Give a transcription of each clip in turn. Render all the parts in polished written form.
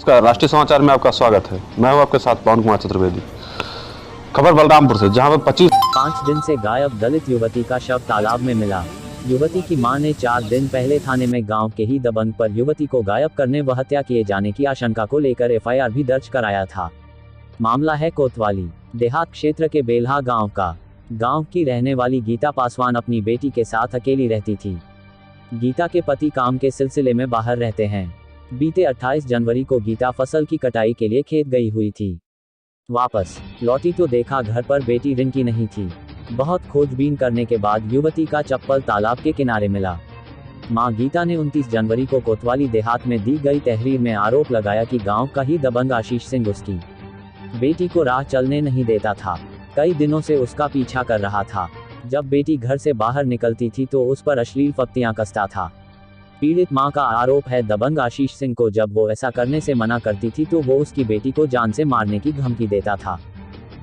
नमस्कार, राष्ट्रीय समाचार में आपका स्वागत है। मैं हूं आपके साथ पवन कुमार चतुर्वेदी। खबर बलरामपुर से, जहां पर 5 दिन से गायब दलित युवती का शव तालाब में मिला। युवती की मां ने 4 दिन पहले थाने में गांव के ही दबंग पर युवती को गायब करने व हत्या किए जाने की आशंका को लेकर एफआईआर भी दर्ज कराया था। मामला है कोतवाली देहात क्षेत्र के बेल्हा गांव का। गांव की रहने वाली गीता पासवान अपनी बेटी के साथ अकेली रहती थी। गीता के पति काम के सिलसिले में बाहर रहते हैं। बीते 28 जनवरी को गीता फसल की कटाई के लिए खेत गई हुई थी। वापस लौटी तो देखा घर पर बेटी रिंकी नहीं थी। बहुत खोजबीन करने के बाद युवती का चप्पल तालाब के किनारे मिला। मां गीता ने 29 जनवरी को कोतवाली देहात में दी गई तहरीर में आरोप लगाया कि गांव का ही दबंग आशीष सिंह उसकी बेटी को राह चलने नहीं देता था। कई दिनों से उसका पीछा कर रहा था। जब बेटी घर से बाहर निकलती थी तो उस पर अश्लील फप्तियां कसता था। पीड़ित मां का आरोप है दबंग आशीष सिंह को जब वो ऐसा करने से मना करती थी तो वो उसकी बेटी को जान से मारने की धमकी देता था।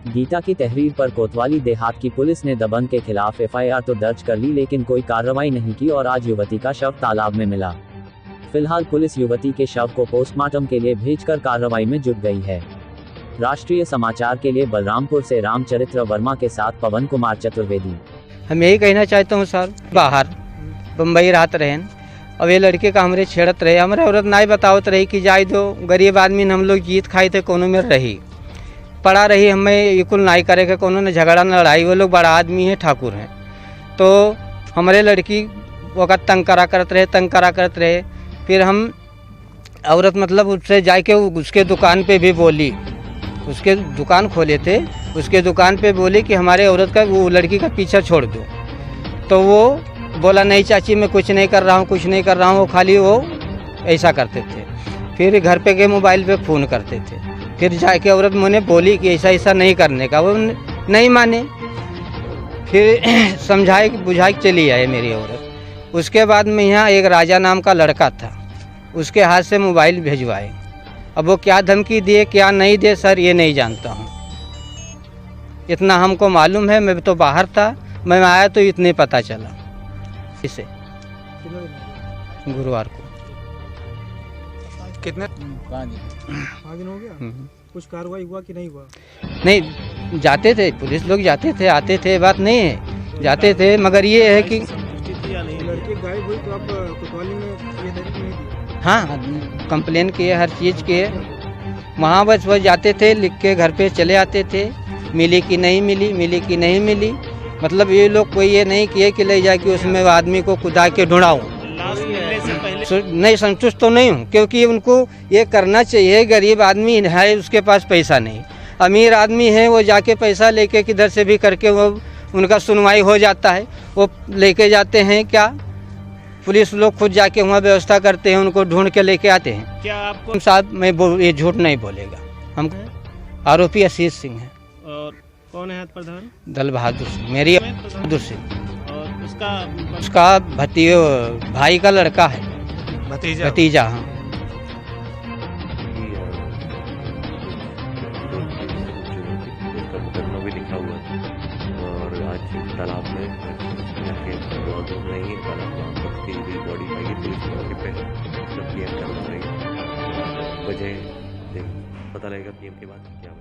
गीता की तहरीर पर कोतवाली देहात की पुलिस ने दबंग के खिलाफ एफआईआर तो दर्ज कर ली, लेकिन कोई कार्रवाई नहीं की और आज युवती का शव तालाब में मिला। फिलहाल पुलिस युवती के शव को पोस्टमार्टम के लिए भेजकर कार्रवाई में जुट गई है। राष्ट्रीय समाचार के लिए बलरामपुर से रामचरित्र वर्मा के साथ पवन कुमार चतुर्वेदी। हम यही कहना चाहते हूँ सर, बाहर बम्बई रात रहें, अब ये लड़के का हमरे छेड़त रहे, हमारे औरत नाई बतावत रही कि जाए दो गरीब आदमी ने हम लोग जीत खाए थे, कोनो में रही पड़ा रही, हमें ये कुल नाई करे के कोनो ने झगड़ा न लड़ाई, वो लोग बड़ा आदमी हैं, ठाकुर हैं। तो हमारे लड़की वक़्त तंग करा करत रहे। फिर हम औरत मतलब उससे जाके उसके दुकान पे भी बोली, उसके दुकान खोले थे, उसके दुकान पे बोली कि हमारे औरत का वो लड़की का पीछा छोड़ दो। तो वो बोला नहीं चाची मैं कुछ नहीं कर रहा हूँ, वो खाली वो ऐसा करते थे। फिर घर पे के मोबाइल पे फ़ोन करते थे। फिर जाके औरत मुझे बोली कि ऐसा नहीं करने का, वो नहीं माने। फिर समझाए बुझाए चली आए मेरी औरत। उसके बाद में यहाँ एक राजा नाम का लड़का था, उसके हाथ से मोबाइल भिजवाए। अब वो क्या धमकी दिए क्या नहीं दे सर ये नहीं जानता हूँ। इतना हमको मालूम है, मैं तो बाहर था, मैं आया तो इतने पता चला इसे गुरुवार को। कितने दिन हो गया? कुछ कार्रवाई हुआ कि नहीं हुआ? नहीं, जाते थे पुलिस लोग, जाते थे आते थे, बात नहीं है, जाते थे, मगर ये है कि लड़के गायब हुई तो आप कोतवाली में ये नहीं दिया? हाँ कंप्लेन किए, हर चीज़ किए। वहाँ बस जाते थे, लिख के घर पे चले आते थे, मिली कि नहीं मिली। मतलब ये लोग कोई ये नहीं किए कि ले जाके उसमें आदमी को कुदा के ढूंढाऊँ। नहीं संतुष्ट तो नहीं हूँ, क्योंकि उनको ये करना चाहिए। गरीब आदमी है, उसके पास पैसा नहीं। अमीर आदमी है, वो जाके पैसा लेके किधर से भी करके वो उनका सुनवाई हो जाता है, वो लेके जाते हैं। क्या पुलिस लोग खुद जाके वहाँ व्यवस्था करते हैं, उनको ढूंढ के लेके आते हैं। क्या आपको साहब मैं ये झूठ नहीं बोलेगा। हम आरोपी आशीष सिंह है। और कौन है प्रधान? दल बहादुर सिंह, मेरी बहादुर सिंह। और उसका भाई का लड़का है, भतीजा। हाँ उसका मुकदमा भी लिखा हुआ है और आज तालाब में नहीं है, तालाब में उसकी बॉडी पाई पुलिस मौके पे सब क्लियर करवा रही है। वजह पता लगेगा पीएम के बाद क्या